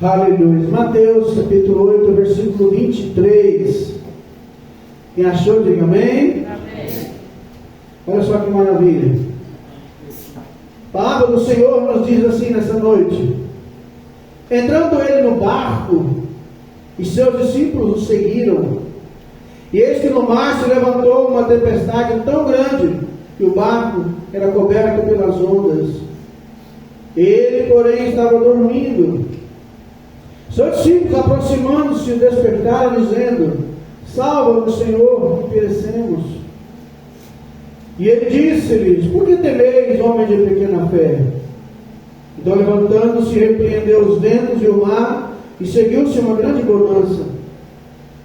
Aleluia. Mateus capítulo 8, versículo 23. Quem achou, diga amém. Amém. Olha só que maravilha. A palavra do Senhor nos diz assim nessa noite: entrando ele no barco, e seus discípulos o seguiram, e eis que no mar se levantou uma tempestade tão grande que o barco era coberto pelas ondas. Ele, porém, estava dormindo. Seus discípulos, aproximando-se, o despertaram, dizendo: salva-nos, Senhor, que perecemos. E ele disse-lhes: por que temeis, homens de pequena fé? Então, levantando-se, repreendeu os ventos e o mar, e seguiu-se uma grande bonança.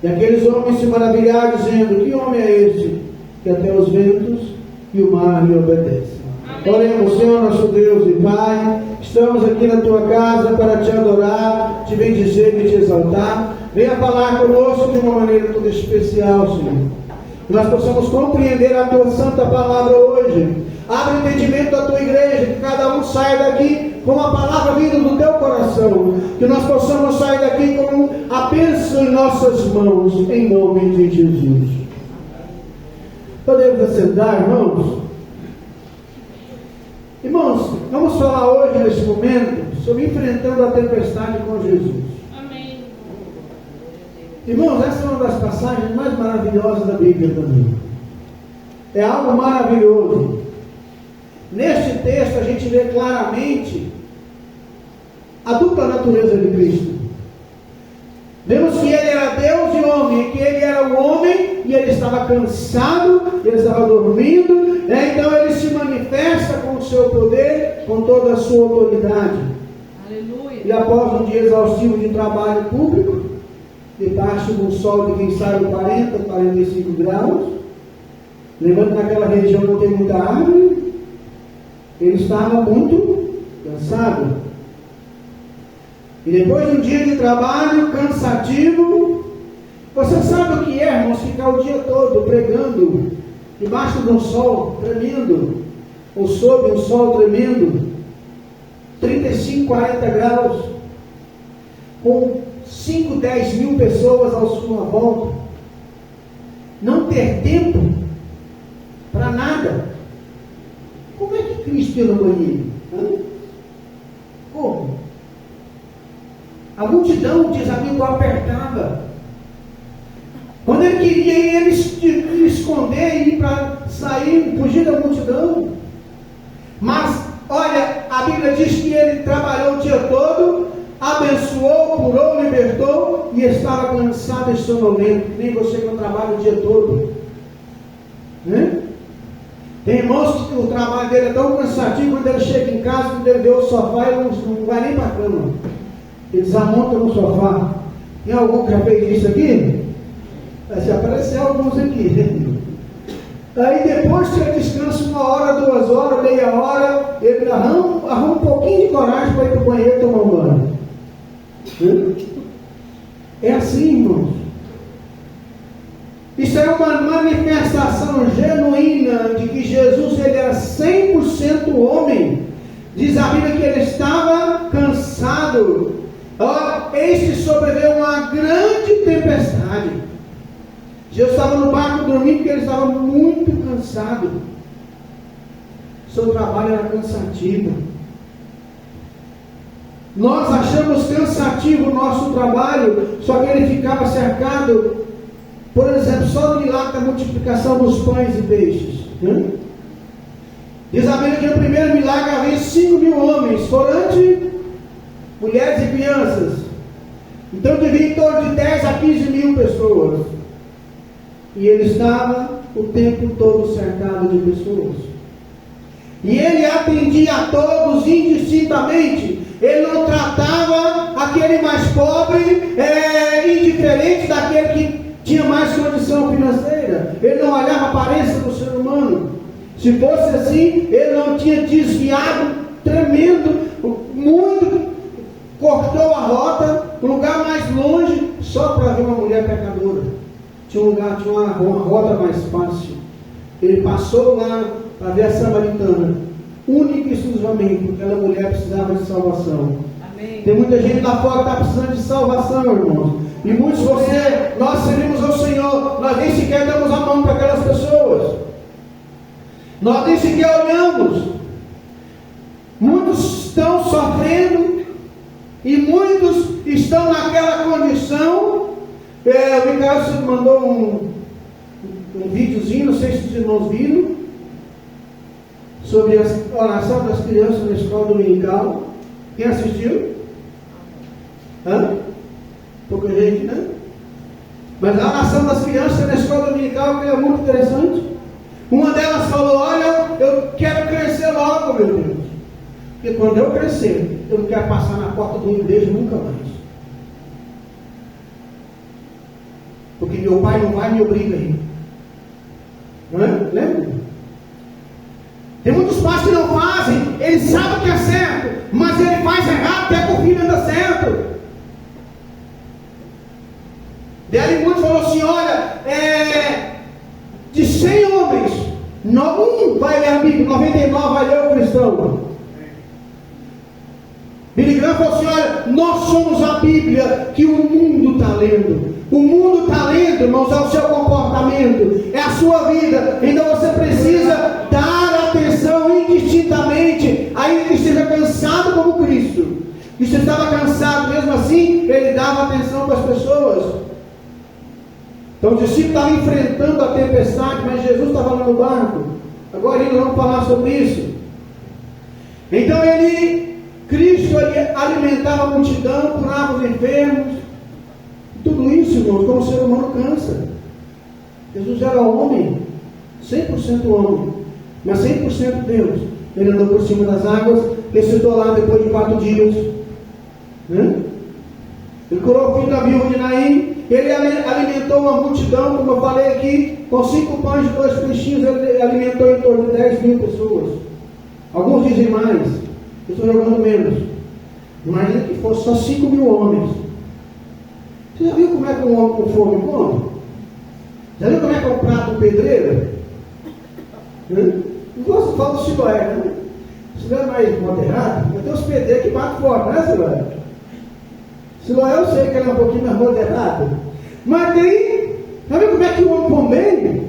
E aqueles homens se maravilharam, dizendo: que homem é este, que até os ventos e o mar lhe obedecem? Oremos. Senhor nosso Deus e Pai, estamos aqui na Tua casa para Te adorar, Te bendizer e Te exaltar. Venha falar conosco de uma maneira toda especial, Senhor. Que nós possamos compreender a Tua santa palavra hoje. Abre o entendimento da Tua igreja, que cada um saia daqui com a palavra vinda do Teu coração. Que nós possamos sair daqui com a bênção em nossas mãos, em nome de Jesus. Podemos assentar, irmãos? Irmãos, vamos falar hoje, nesse momento, sobre enfrentando a tempestade com Jesus. Amém. Irmãos, essa é uma das passagens mais maravilhosas da Bíblia também. É algo maravilhoso. Neste texto a gente vê claramente a dupla natureza de Cristo. Vemos que ele era Deus e homem, que ele era o homem e ele estava cansado, ele estava dormindo, então ele se manifesta com o seu poder, com toda a sua autoridade. Aleluia. E após um dia exaustivo de trabalho público, debaixo de um sol de quem sabe 40, 45 graus, lembrando que naquela região não tem muita árvore, ele estava muito cansado. E depois de um dia de trabalho cansativo, você sabe o que é, irmãos, ficar o dia todo pregando debaixo de um sol tremendo, ou sob um sol tremendo, 35, 40 graus, com 5, 10 mil pessoas à sua volta, não ter tempo para nada. Como é que Cristo ia no banheiro? Como? A multidão, diz a Bíblia, apertava. Quando ele queria ele esconder, ir para sair, fugir da multidão. Mas, olha, a Bíblia diz que ele trabalhou o dia todo, abençoou, curou, libertou, e estava cansado e sonolento, que nem você que não trabalha o dia todo. Né? Tem irmãos que o trabalho dele é tão cansativo, quando ele chega em casa, quando ele vê o sofá, ele não vai nem para a cama. Ele desamonta no sofá. Tem algum que já fez isso aqui? Se aparecer alguns aqui. Aí depois que ele descansa 1 hora, 2 horas, meia hora, ele arruma um pouquinho de coragem para ir para o banheiro tomar um banho. É assim, irmãos. Isso é uma manifestação genuína de que Jesus ele era 100% homem. Diz a Bíblia que ele estava cansado. Eis que sobreveio uma grande tempestade. Jesus estava no barco dormindo porque ele estava muito cansado. Seu trabalho era cansativo. Nós achamos cansativo o nosso trabalho, só que ele ficava cercado, por exemplo, só no milagre da multiplicação dos pães e peixes. Diz a Bíblia que no primeiro milagre havia 5.000 homens, fora mulheres e crianças. Então devia em torno de 10 a 15 mil pessoas. E ele estava o tempo todo cercado de pessoas. E ele atendia a todos indistintamente. Ele não tratava aquele mais pobre indiferente daquele que tinha mais condição financeira. Ele não olhava a aparência do ser humano. Se fosse assim, ele não tinha desviado tremendo, muito, cortou a rota, um lugar mais longe, só para ver uma mulher pecadora. Tinha uma rota mais fácil. Ele passou lá para ver a samaritana, única e exclusivamente porque aquela mulher precisava de salvação. Amém. Tem muita gente lá fora que está precisando de salvação, irmãos. E muitos de nós servimos ao Senhor, nós nem sequer damos a mão para aquelas pessoas. Nós nem sequer olhamos. Muitos estão sofrendo e muitos estão naquela condição. O Ricardo mandou um videozinho, não sei se os irmãos viram, sobre a oração das crianças na escola dominical. Quem assistiu? Pouca gente, né? Mas a oração das crianças na escola dominical é muito interessante. Uma delas falou: olha, eu quero crescer logo, meu Deus. Porque quando eu crescer, eu não quero passar na porta de uma igreja nunca mais. Porque meu pai não vai me obrigar aí. Não é? Lembra? Tem muitos pais que não fazem, eles sabem que é certo, mas ele faz errado, quer que o filho anda certo. Dele muitos falou assim: olha, de 100 homens, um vai ler a Bíblia, 99 vai ler o cristão. Billy Graham falou assim: olha, nós somos a Bíblia que o mundo está lendo. O mundo está lendo, irmãos, é o seu comportamento, é a sua vida. Então você precisa dar atenção indistintamente, ainda que esteja cansado como Cristo. E se estava cansado, mesmo assim, ele dava atenção para as pessoas. Então o discípulo estava enfrentando a tempestade, mas Jesus estava lá no barco. Agora ainda vamos falar sobre isso. Então Cristo alimentava a multidão, curava os enfermos. Tudo isso, irmãos, como o ser humano cansa. Jesus era homem, 100% homem, mas 100% Deus. Ele andou por cima das águas, ressuscitou lá depois de 4 dias. Né? Ele curou o filho da viúva de Naim. Ele alimentou uma multidão, como eu falei aqui, com 5 pães e 2 peixinhos. Ele alimentou em torno de 10.000 pessoas. Alguns dizem mais, eu estou jogando menos. Imagina que fosse só 5.000 homens. Você já viu como é que um homem com fome come? Já viu como é que é o prato do pedreiro? Não gosto de falar do Siloé, né? Siloé é mais moderado, mas tem os pedreiros que batem forte, né, Siloé? Siloé eu sei que ele é um pouquinho mais moderado. Mas tem, já viu como é que o homem come bem?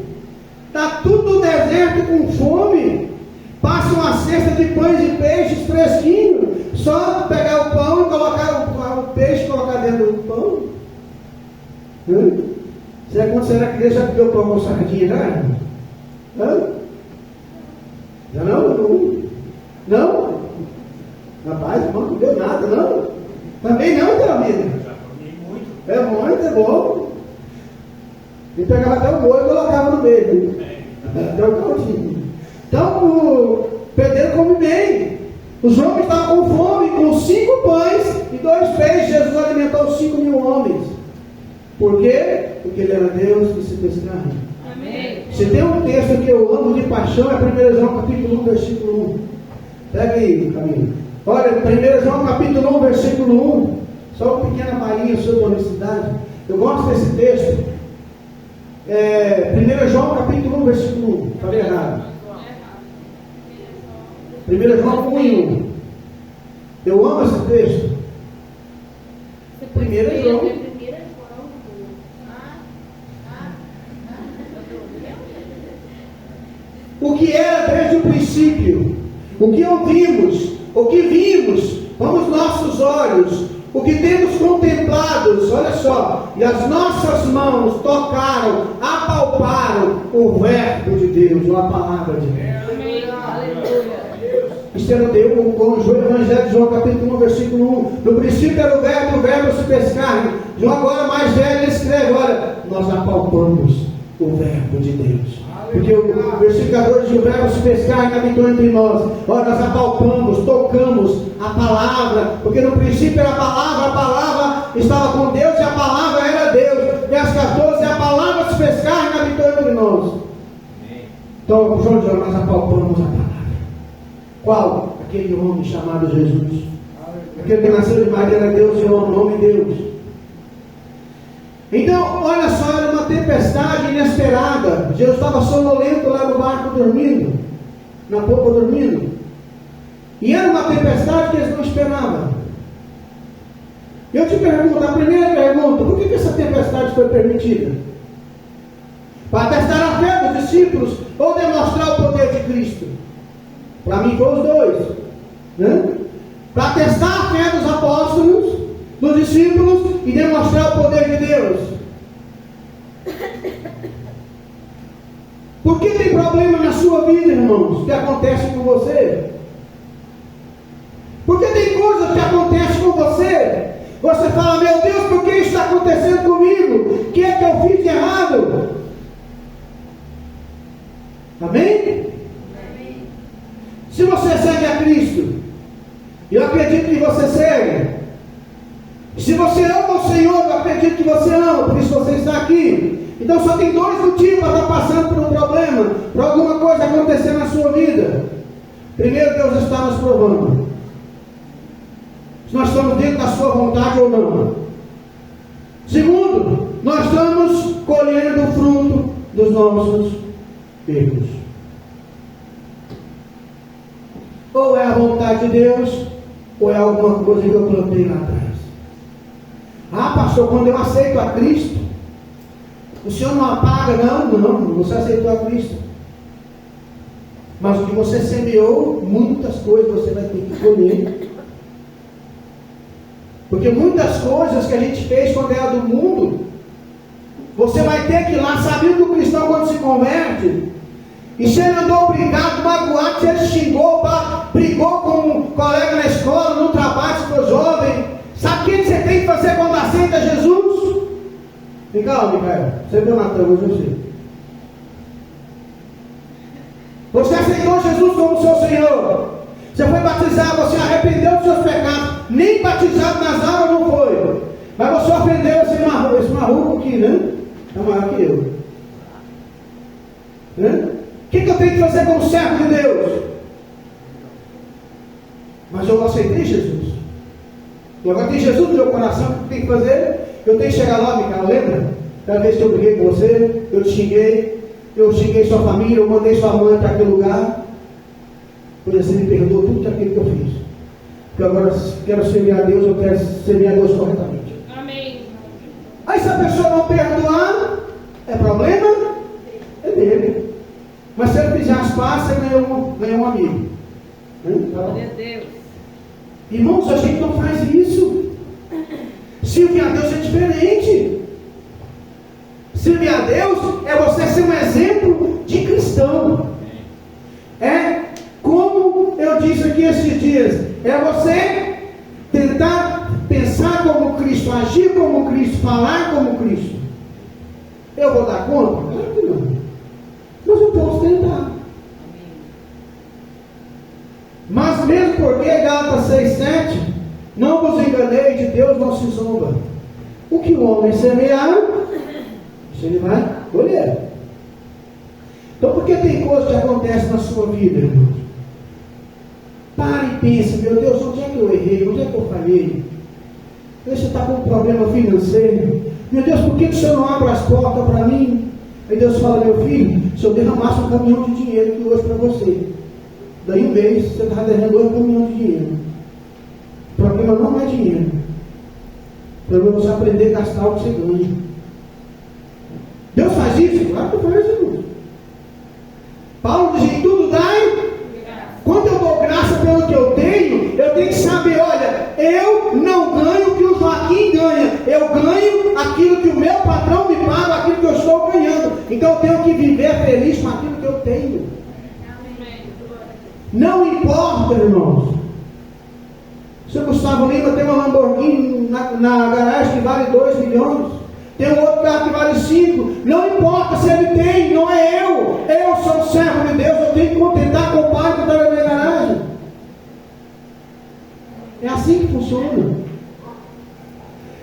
Está tudo no deserto com fome. Passa uma cesta de pães e peixes fresquinho. Só pegar o pão e colocar o peixe e colocar dentro do pão. Será que quando você era criança já comeu pão com sardinha, né? Já não? Não? Rapaz, não comeu nada, não? Também não, teu amigo? Já comi muito. É bom. E pegava até o molho e colocava no meio. Até o caldinho. Então o pedreiro come bem. Os homens estavam com fome, com 5 pães e 2 peixes. Jesus alimentou 5.000 homens. Por quê? Porque ele era Deus que se fez carne. Amém. Se tem um texto que eu amo de paixão, é 1 João capítulo 1, versículo 1. Pega aí, Camilo. Olha, 1 João capítulo 1, versículo 1. Só uma pequena palhinha sobre a honestidade. Eu gosto desse texto. 1 João capítulo 1, versículo 1. Falei errado. 1 João 1 e 1. Eu amo esse texto. 1 João. O que era desde o princípio, o que ouvimos, o que vimos com os nossos olhos, o que temos contemplados, olha só, e as nossas mãos tocaram, apalparam o verbo de Deus, ou a palavra de Deus. Amém. Aleluia. Isso era o Evangelho de João capítulo 1, versículo 1. No princípio era o verbo se fez carne. João agora mais velho escreve, olha, nós apalpamos o verbo de Deus. Porque o versículo diz: o verbo se fez carne e habitou entre nós. Olha, nós apalpamos, tocamos a palavra, porque no princípio era a palavra estava com Deus e a palavra era Deus. Verso 14: a palavra se fez carne e habitou entre nós. Então, João diz: nós apalpamos a palavra. Qual? Aquele homem chamado Jesus. Aquele que nasceu de Maria era Deus e homem Deus. Então, olha só, era uma tempestade inesperada. Jesus estava sonolento lá no barco dormindo, na popa dormindo. E era uma tempestade que eles não esperavam. Eu te pergunto, a primeira pergunta, por que essa tempestade foi permitida? Para testar a fé dos discípulos ou demonstrar o poder de Cristo? Para mim foi os dois, né? Para testar a fé dos apóstolos, dos discípulos e demonstrar o poder de Deus. Por que tem problema na sua vida, irmãos, que acontece com você? Porque tem coisas que acontecem com você. Você fala, meu Deus, por que isso está acontecendo comigo? O que é que eu fiz de errado? Amém? Amém. Se você segue a Cristo, eu acredito que você segue. Se você ama o Senhor, eu acredito que você ama, por isso você está aqui. Então só tem dois motivos para estar passando por um problema, por alguma coisa acontecer na sua vida. Primeiro, Deus está nos provando se nós estamos dentro da sua vontade ou não. Segundo, nós estamos colhendo o fruto dos nossos erros. Ou é a vontade de Deus, ou é alguma coisa que eu plantei lá atrás. Ah, pastor, quando eu aceito a Cristo, o Senhor não apaga? Não, você aceitou a Cristo. Mas o que você semeou, muitas coisas você vai ter que colher. Porque muitas coisas que a gente fez quando era do mundo, você vai ter que ir lá, sabendo que o cristão quando se converte, e se ele andou brigado, magoado, se ele xingou, brigou com um colega na escola, no trabalho, se for jovem, sabe o que você tem que fazer quando aceita Jesus? Vem cá, Micael, você viu na cama, eu sei. Você aceitou Jesus como seu Senhor. Você foi batizado, você arrependeu dos seus pecados. Nem batizado nas águas não foi. Mas você ofendeu esse marruco aqui, né? É maior que eu. Né? O que eu tenho que fazer como servo de Deus? Mas eu não aceitei Jesus. E agora tem Jesus no meu coração, o que eu tenho que fazer? Eu tenho que chegar lá, Micael, lembra? Cada vez que eu briguei com você, eu te xinguei sua família, eu mandei sua mãe para aquele lugar. Por isso, Ele me perdoou tudo aquilo que eu fiz. Porque agora quero servir a Deus, eu quero servir a Deus corretamente. Amém. Aí se a pessoa não perdoar, é problema? É dele. Mas se ele fizer as pazes, ele ganhou um amigo. Glória a Deus. Irmãos, a gente não faz isso. Servir a Deus é diferente. Servir a Deus é você ser um exemplo de cristão. É como eu disse aqui esses dias, é você tentar pensar como Cristo, agir como Cristo, falar como Cristo. Eu vou dar conta? Claro que não. Mas eu posso tentar. Mas mesmo porque Gálatas 6,7, não vos enganei, de Deus não se zomba. O que o homem semear, isso ele vai colher. Então, por que tem coisas que acontecem na sua vida, irmão? Pare e pense, meu Deus, onde é que eu errei? Onde é que eu falhei? Você está com um problema financeiro. Meu Deus, por que o Senhor não abre as portas para mim? Aí Deus fala, meu filho, se eu derramasse um caminhão de dinheiro aqui hoje para você, daí um mês você está derramando um caminhão de dinheiro. O problema não é dinheiro. O problema é você aprender a gastar o que você ganha. Deus faz isso? Claro que faz, irmão. Paulo diz, em tudo dai. Quando eu dou graça pelo que eu tenho que saber, olha, eu não ganho o que o Joaquim ganha, eu ganho aquilo que o meu patrão me paga, aquilo que eu estou ganhando. Então eu tenho que viver feliz com aquilo que eu tenho. Não importa, irmãos. O seu Gustavo Lima tem uma Lamborghini na garagem que vale 2 milhões. Tem um outro carro que vale 5. Não importa se ele tem, não é eu. Eu sou servo de Deus, eu tenho que contentar com o pai que está na minha garagem. É assim que funciona.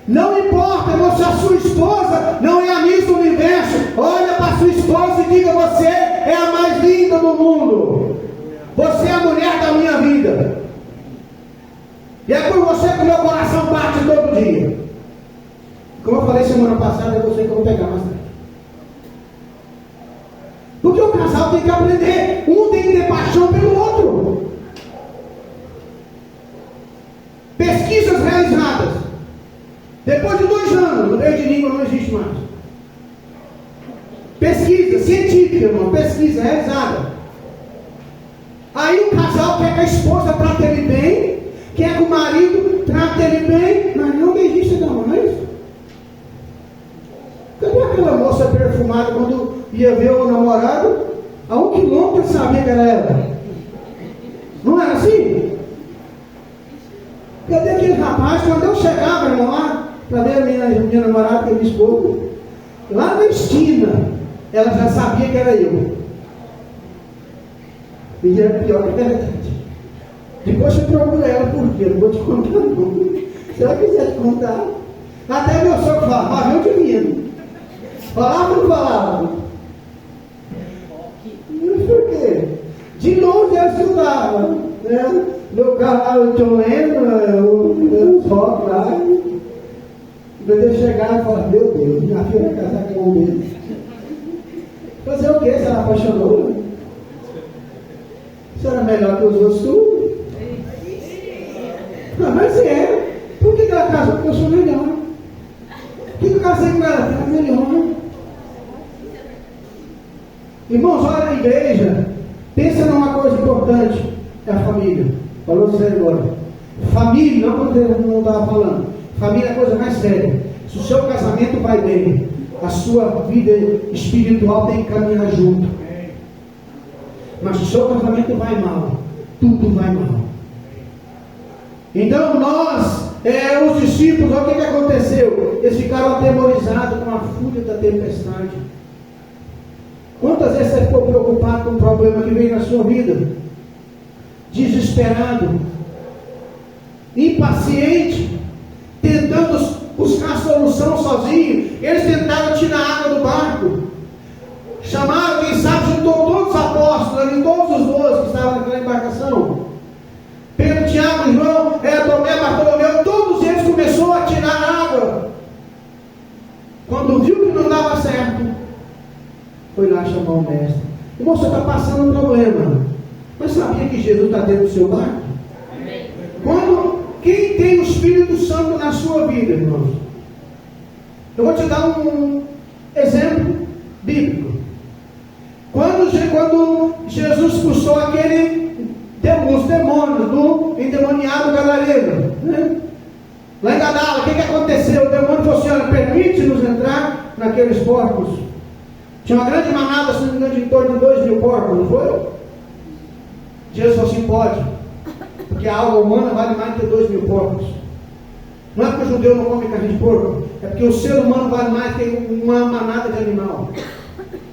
Não importa se a sua esposa não é a Miss do Universo. Olha para a sua esposa e diga, você é a mais linda do mundo. Você é a mulher da minha vida. E é por você que o meu coração bate todo dia. Como eu falei semana passada, eu sei que eu vou pegar mais tarde. Porque o casal tem que aprender. Um tem que ter paixão pelo outro. Pesquisas realizadas. Depois de 2 anos, o meio de língua não existe mais. Pesquisa científica, irmão, pesquisa realizada. Aí o casal quer que a esposa trate ele bem, quer que o marido trate ele bem, mas não existe não mais. Cadê aquela moça perfumada quando ia ver o namorado? A 1 quilômetro ele sabia que era ela. Não era assim? Cadê aquele rapaz? Quando eu chegava, irmão, lá, para ver a minha namorada, que eu me esposa, lá na esquina, ela já sabia que era eu. E era pior que a verdade. Depois você procura ela, por quê? Eu não vou te contar não. Se ela quiser te contar. Até meu sogro fala, mas eu divino. Falava ou não falava? Por quê? De longe ela estudava. Né? Meu carro, eu estou lendo, os rock lá. Quando eu chegar e falar, meu Deus, minha filha vai casar com um deles. Fazer o quê? Se ela apaixonou? Isso era melhor que os outros tudo? Não, mas é. Por que ela casou? Porque eu sou melhor. Por que eu casei com ela? Porque ela é melhor. Irmãos, olha a igreja. Pensa numa coisa importante. É a família. Falou você agora. Família, não quando eu não estava falando. Família é a coisa mais séria. Se o seu casamento vai bem, a sua vida espiritual tem que caminhar junto. Mas se o seu casamento vai mal, tudo vai mal. Então nós, os discípulos, olha o que aconteceu. Eles ficaram atemorizados com a fúria da tempestade. Quantas vezes você ficou preocupado com um problema que veio na sua vida? Desesperado, impaciente, tentando buscar solução sozinho. Eles tentaram tirar a água do barco. Chamaram, quem sabe, juntou todos os apóstolos, e todos os 12 que estavam naquela embarcação. Pedro, Tiago, João, Tomé, Bartolomeu, todos eles começaram a tirar água. Quando viu que não dava certo, foi lá chamar o mestre. Irmão, você está passando um problema. Mas sabia que Jesus está dentro do seu barco? Quem tem o Espírito Santo na sua vida, irmãos? Eu vou te dar um exemplo bíblico. Quando Jesus expulsou os demônios do endemoniado gadareno, né? Lá em Gadara, o que aconteceu? O demônio falou assim: olha, permite-nos entrar naqueles porcos. Tinha uma grande manada, se não me engano, de em torno de 2.000 porcos, não foi? Jesus falou assim: pode, porque a alma humana vale mais do que 2.000 porcos. Não é porque o judeu não come carne de porco, é porque o ser humano vale mais que uma manada de animal.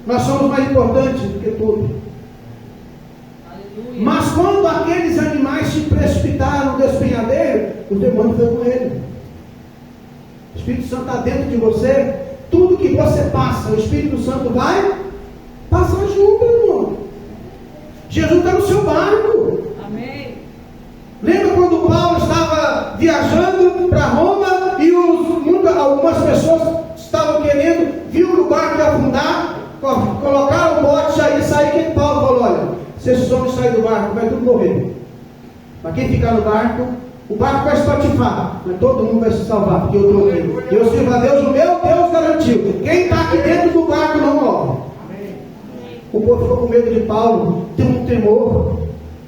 Nós somos mais importantes do que tudo. Aleluia. Mas quando aqueles animais se precipitaram no despenhadeiro, o demônio foi com ele. O Espírito Santo está dentro de você. Tudo que você passa, o Espírito Santo vai passar junto, irmão. Jesus está no seu barco. Amém. Lembra quando Paulo estava viajando para Roma e algumas pessoas estavam querendo, viu o barco ia afundar, colocaram o bote, sair, que Paulo falou: olha, se esses homens saírem do barco, vai tudo morrer. Mas quem ficar no barco, o barco vai espatifar, mas todo mundo vai se salvar, porque eu estou aqui. Eu sirvo a Deus, o meu Deus garantiu. Quem está aqui dentro do barco não morre. O povo ficou com medo de Paulo, tem um temor.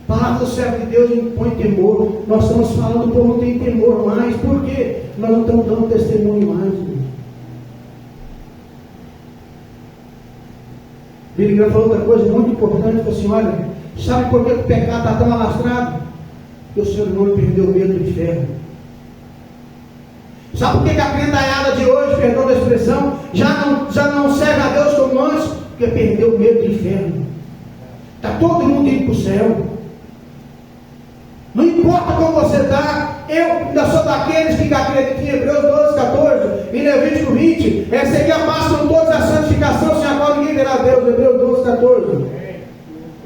A palavra do servo de Deus impõe temor. Nós estamos falando, o povo não tem temor mais. Por quê? Nós não estamos dando testemunho mais. Billy Graham falou outra coisa muito importante. Falou assim: olha, sabe por que o pecado está tão alastrado? Porque o ser humano perdeu o medo do inferno. Sabe por que a crentaiada de hoje, perdão da expressão, já não serve a Deus como antes? Porque perdeu o medo do inferno. Está todo mundo indo para o céu. Não importa como você está, eu ainda sou daqueles que acreditam em Hebreus 12, 14, em Levítico 20, seguir a paz com todos a santificação, sem a qual ninguém verá Deus, Hebreus 12, 14.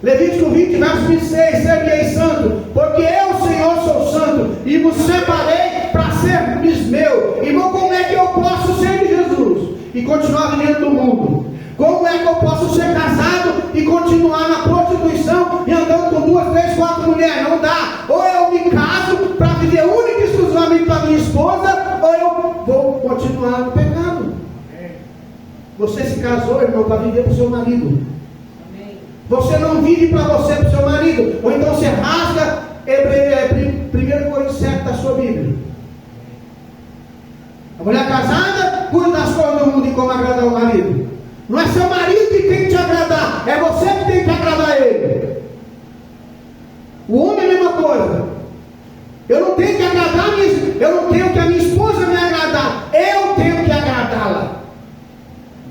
Levítico 20, verso 26, serei santo, porque eu, Senhor, sou santo, e vos separei para ser meu. Irmão, como é que eu posso ser de Jesus e continuar vivendo do mundo? Como é que eu posso ser casado e continuar na prostituição e andando com 2, 3, 4 mulheres? Não dá. Ou eu me caso para viver única e exclusivamente para minha esposa, ou eu vou Você se casou, irmão, para viver para o seu marido. Amém. Você não vive para você, para o seu marido. Ou então você rasga 1 Coríntios 7 da sua Bíblia. A mulher casada cuida das coisas do mundo e como agradar o marido. Não é seu marido que tem que te agradar, é você que tem que agradar ele. O homem é a mesma coisa. Eu não tenho que agradar, eu não tenho que a minha esposa me agradar, eu tenho que agradá-la.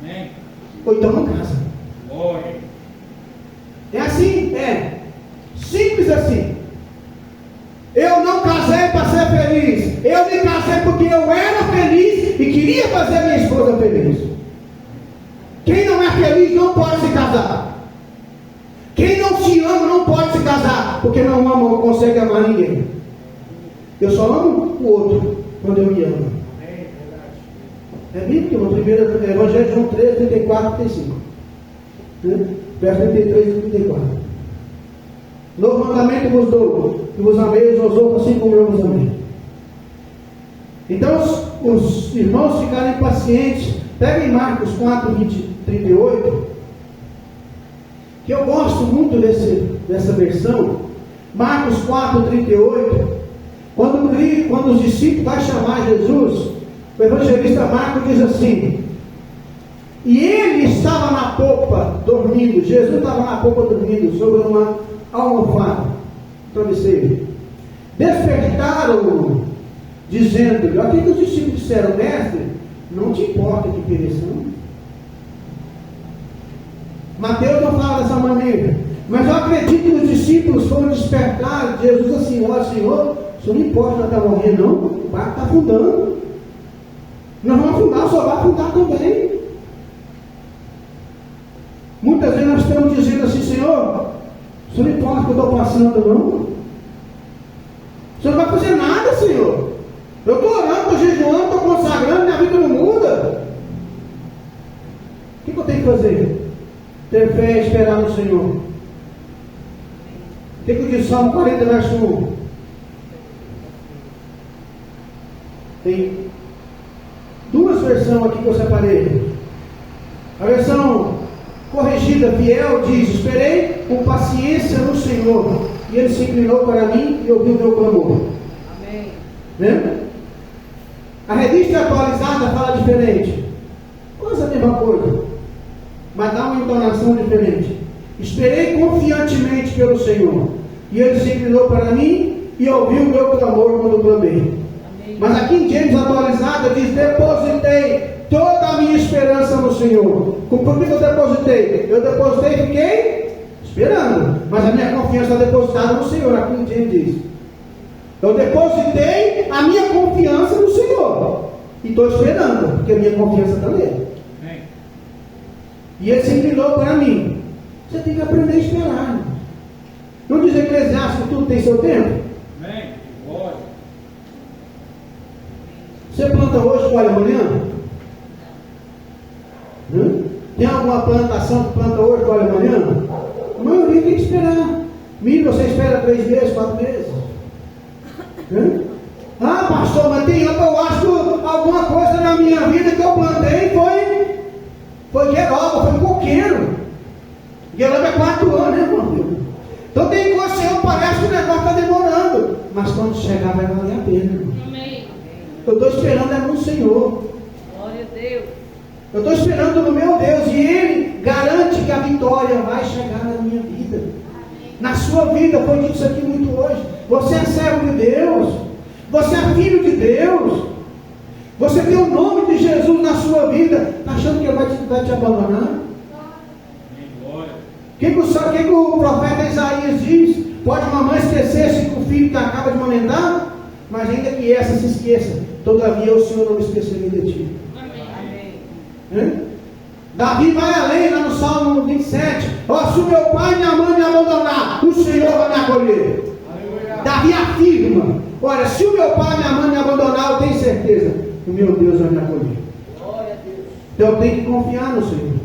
Amém. Ou então não casa. Glória. É assim, é. Simples assim. Eu não casei para ser feliz. Eu me casei porque eu era feliz e queria fazer minha esposa feliz. Quem não é feliz não pode se casar. Quem não se ama não pode se casar, porque não ama, não consegue amar ninguém. Eu só amo o outro quando eu me amo. É bíblico, no primeiro Evangelho de João 3, 34 e 35. Né? Verso 33 e 34. Novo mandamento vos dou, que vos ameis aos outros assim como eu vos amei. Então os irmãos ficaram impacientes. Peguem Marcos 4, 38, que eu gosto muito dessa versão. Marcos 4, 38. Quando os discípulos vão chamar Jesus, o evangelista Marcos diz assim: e ele estava na popa dormindo. Jesus estava na popa dormindo sobre uma almofada, travesseiro. Despertaram-no, dizendo-lhe: o que os discípulos disseram, mestre, não te importa que pereçamos? Mateus não fala dessa maneira, mas eu acredito que os discípulos foram despertar Jesus assim: ó Senhor, isso não importa até morrer, não, o barco está afundando. Nós vamos afundar, só vai afundar também. Muitas vezes nós estamos dizendo assim: Senhor, isso não importa que eu estou passando, não. Você não vai fazer nada, Senhor. Eu estou orando, estou jejuando, estou consagrando, minha vida não muda. O que eu tenho que fazer? Ter fé e esperar no Senhor. O que diz Salmo 40, verso 1? Tem duas versões aqui que eu separei. A versão corrigida, fiel, diz: esperei com paciência no Senhor, e Ele se inclinou para mim e ouviu meu clamor. Amém. Né? A revista atualizada fala diferente. Quase a mesma coisa, mas dá uma entonação diferente. Esperei confiantemente pelo Senhor, e Ele se inclinou para mim e ouviu o meu clamor quando clamei. Amém. Mas aqui em James atualizada diz: depositei toda a minha esperança no Senhor. Por que eu depositei? Eu depositei e fiquei esperando, mas a minha confiança está depositada no Senhor. Aqui em James diz: eu depositei a minha confiança no Senhor e estou esperando, porque a minha confiança está nele. Amém. E Ele se inclinou para mim. Você tem que aprender a esperar. Não diz Eclesiastes que tudo tem seu tempo? Amém. Glória. Você planta hoje, colhe amanhã? Tem alguma plantação que planta hoje, colhe amanhã? A maioria tem que esperar. Milho você espera 3 meses, 4 meses. Ah, pastor, mas eu acho que alguma coisa na minha vida que eu plantei foi gueroba, foi coqueiro. Gueroba é 4 anos, né, irmão? Então tem coisa que parece que o negócio está demorando, mas quando chegar vai valer a pena. Amém. Eu estou esperando é no Senhor. Glória a Deus. Eu estou esperando no meu Deus, e Ele garante que a vitória vai chegar na minha vida. Na sua vida, foi dito isso aqui muito hoje. Você é servo de Deus, você é filho de Deus, você tem o nome de Jesus na sua vida. Está achando que Ele vai te abandonar? O que o profeta Isaías diz? Pode uma mãe esquecer-se com o filho que acaba de amamentar? Mas ainda que essa se esqueça, todavia o Senhor não esquecerá de ti. Davi vai além, lá no Salmo 27. Ó, se o meu pai e minha mãe me abandonar, o Senhor vai me acolher. Aleluia. Davi afirma: olha, se o meu pai e minha mãe me abandonar, eu tenho certeza que o meu Deus vai me acolher. Glória a Deus. Então eu tenho que confiar no Senhor.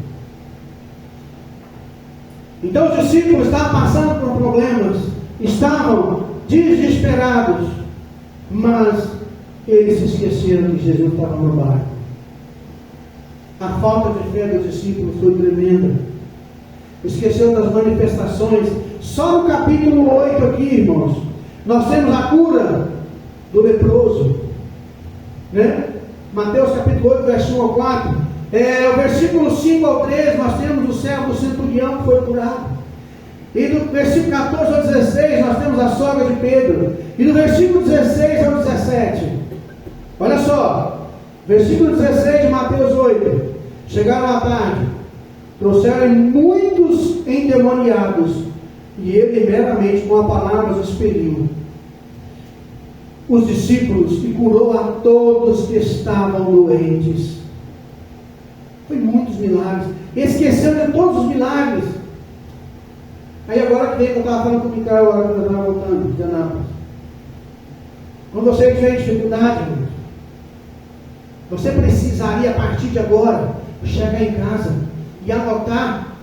Então os discípulos estavam passando por problemas, estavam desesperados, mas eles se esqueceram que Jesus estava no barco. A falta de fé dos discípulos foi tremenda. Esqueceu das manifestações. Só no capítulo 8 aqui, irmãos, nós temos a cura do leproso, né? Mateus capítulo 8, verso 1 ao 4. O versículo 5 ao 13, nós temos o servo do centurião que foi curado. E do versículo 14 ao 16, nós temos a sogra de Pedro. E do versículo 16 ao 17, olha só, versículo 16 de Mateus 8. Chegaram à tarde, trouxeram muitos endemoniados, e ele meramente com a palavra os expeliu. Os discípulos, e curou a todos que estavam doentes. Foi muitos milagres. Esqueceu de todos os milagres. Aí agora que vem, que eu estava falando com o Micael agora quando eu estava voltando de Anápolis. Quando você tiver dificuldade, você precisaria a partir de agora chegar em casa e anotar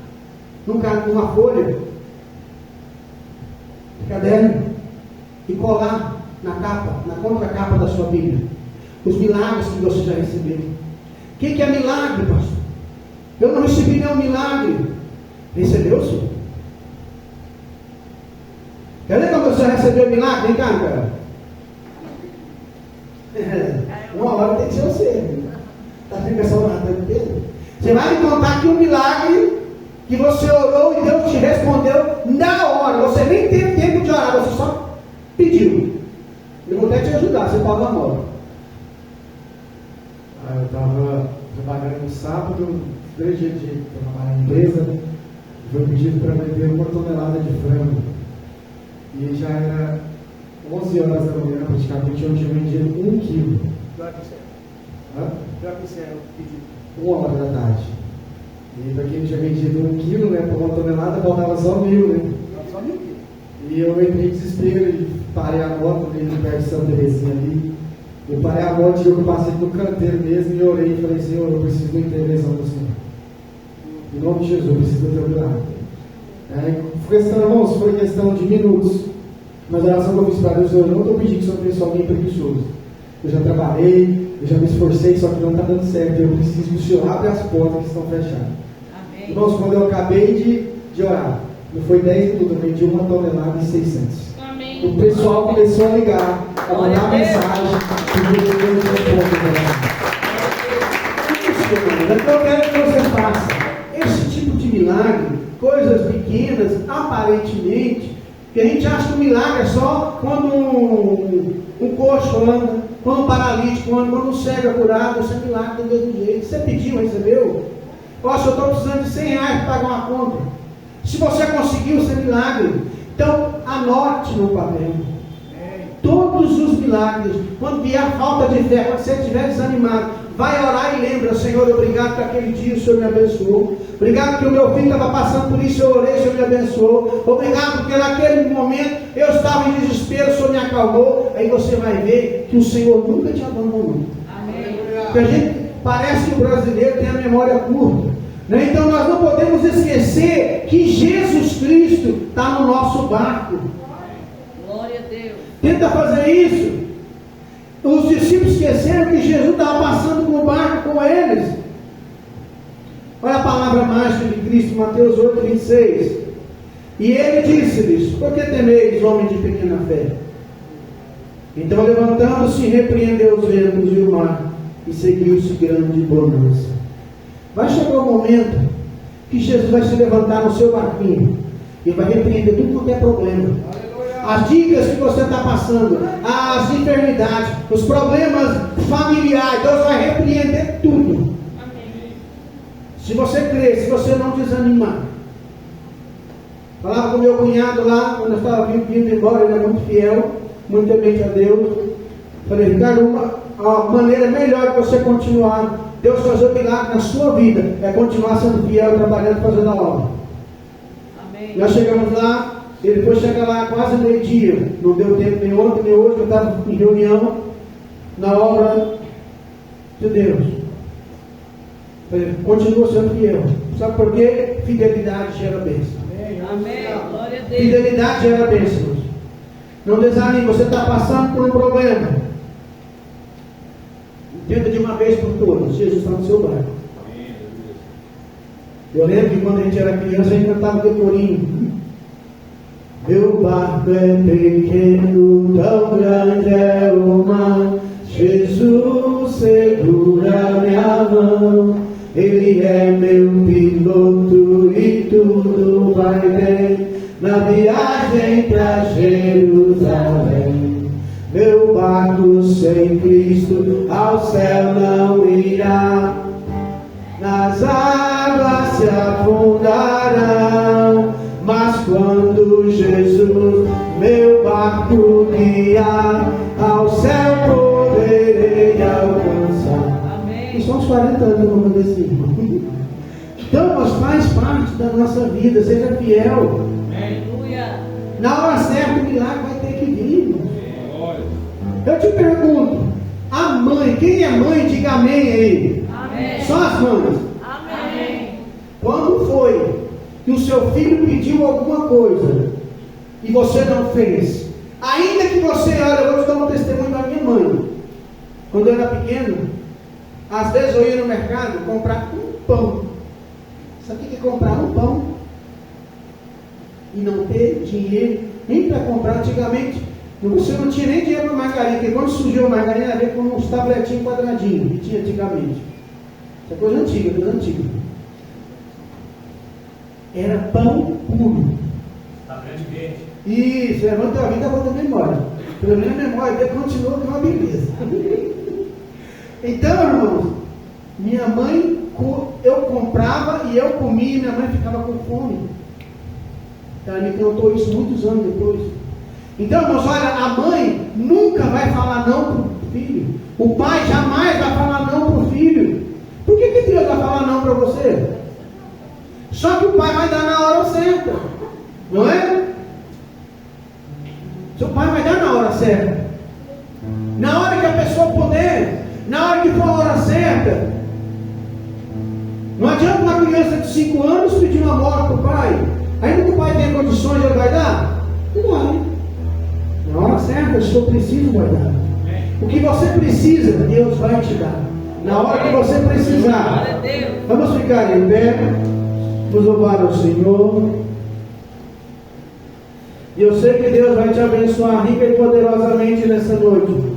numa folha de caderno e colar na capa, na contracapa da sua Bíblia, os milagres que você já recebeu. O que é milagre, pastor? Eu não recebi nenhum milagre. Recebeu, senhor? Quer ver como você recebeu milagre? Vem cá, cara. Uma hora tem que ser você. Está ficando matando Pedro? Você vai me contar que um milagre que você orou e Deus te respondeu na hora. Você nem teve tempo de orar, você só pediu. Eu vou até te ajudar, você fala na hora. Eu estava trabalhando no sábado, 3 dias de trabalhar na empresa, foi pedido para vender 1 tonelada de frango. E já era 11 horas da manhã, praticamente, eu tinha vendido 1 quilo. Já que você era o pedido. 1 hora da tarde. E para quem tinha vendido 1 quilo, né, por 1 tonelada, faltava só 1.000, né? Só 1.000 quilos. E eu entrei em desespero e parei a moto ali perto de Santa Terezinha ali. Eu parei a moto e eu passei no canteiro mesmo e orei e falei, Senhor, eu preciso da intervenção do Senhor. Em nome de Jesus, eu preciso do teu milagre. Irmãos, foi questão de minutos. Mas a oração que eu fiz para Deus, eu não estou pedindo que o Senhor pense alguém preguiçoso. Eu já trabalhei, eu já me esforcei, só que não está dando certo. Eu preciso que o Senhor abra as portas que estão fechadas. Amém. Irmãos, quando eu acabei de orar, não foi 10 minutos, eu vendi 1 tonelada e 600. Amém. O pessoal começou a ligar, a mandar mensagem, e Deus eu quero que você faça esse tipo de milagre, coisas pequenas, aparentemente, que a gente acha que o milagre é só quando um coxo anda, quando um paralítico anda, quando um cego é curado. Isso é milagre do mesmo jeito. Você pediu, recebeu? Poxa, eu estou precisando de 100 reais para pagar uma conta. Se você conseguiu, isso é milagre. Então, anote no papel todos os milagres. Quando vier a falta de fé, quando você estiver desanimado, vai orar e lembra, Senhor, obrigado por aquele dia o Senhor me abençoou. Obrigado que o meu filho estava passando por isso, eu orei, o Senhor me abençoou. Obrigado porque naquele momento eu estava em desespero, o Senhor me acalmou. Aí você vai ver que o Senhor nunca te abandonou. Amém. Porque a gente parece que o brasileiro tem a memória curta, né? Então nós não podemos esquecer que Jesus Cristo está no nosso barco. Glória a Deus. Tenta fazer isso. Os discípulos esqueceram que Jesus estava passando com o barco com eles. Olha a palavra mágica de Cristo, Mateus 8, 26. E ele disse-lhes: por que temeis, homem de pequena fé? Então, levantando-se, repreendeu os ventos e o mar, e seguiu-se grande bonança. Vai chegar um momento que Jesus vai se levantar no seu barquinho e vai repreender tudo quanto é problema. As dicas que você está passando, as enfermidades, os problemas familiares, Deus vai repreender tudo. Amém. Se você crer, se você não desanimar. Falava com meu cunhado lá, quando eu estava vindo embora, ele é muito fiel, muito temente a Deus. Falei, Ricardo, a maneira melhor de você continuar, Deus fazer o milagre na sua vida, é continuar sendo fiel, trabalhando, fazendo a obra. Amém. Nós chegamos lá. Ele foi chegar lá quase meio-dia, não deu tempo nem ontem nem hoje, eu estava em reunião na obra de Deus. Falei, continua sendo fiel. Sabe por quê? Fidelidade gera bênção. Amém. Glória a Deus. Fidelidade gera bênçãos. Não desanime, você está passando por um problema. Entenda de uma vez por todas, Jesus está no seu barco. Eu lembro que quando a gente era criança, a gente cantava aquele corinho. Meu barco é pequeno, tão grande é o mar. Jesus segura minha mão. Ele é meu piloto e tudo vai bem na viagem pra Jerusalém. Meu barco sem Cristo ao céu não irá. Nas águas se afundarão, mas quando Jesus meu barco guiar, ao céu poderei alcançar. Amém. E são uns 40 anos que eu vou fazer assim. Então, mas faz parte da nossa vida, seja fiel. Aleluia. Na hora certa o milagre vai ter que vir. Eu te pergunto, a mãe, quem é mãe, diga amém aí. Amém. Só as mães. Amém. Quando foi que o seu filho pediu alguma coisa e você não fez? Ainda que você, olha, eu vou te dar um testemunho da minha mãe. Quando eu era pequeno, às vezes eu ia no mercado comprar um pão. Sabe o que é comprar um pão? E não ter dinheiro nem para comprar. Antigamente, você não tinha nem dinheiro para margarina, porque quando surgiu a margarina, era ver com uns tabletinhos quadradinhos que tinha antigamente. Isso é coisa antiga, coisa antiga. Era pão puro. Isso, levanta a vida, volta a memória. Pelo menos a memória dele continua com uma beleza. Então, irmãos, minha mãe, eu comprava e eu comia e minha mãe ficava com fome. Ela me contou isso muitos anos depois. Então, irmãos, olha, a mãe nunca vai falar não para o filho. O pai jamais vai falar não para o filho. Por que Deus vai falar não para você? Só que o pai vai dar na hora certa. Não é? Seu pai vai dar na hora certa. Na hora que a pessoa puder. Na hora que for a hora certa. Não adianta uma criança de 5 anos pedir uma moto para o pai. Ainda que o pai tenha condições, ele vai dar? Não vai. Na hora certa, se for preciso, vai dar. O que você precisa, Deus vai te dar. Na hora que você precisar. Vamos ficar em pé. Vamos louvar ao Senhor. E eu sei que Deus vai te abençoar rica e poderosamente nessa noite.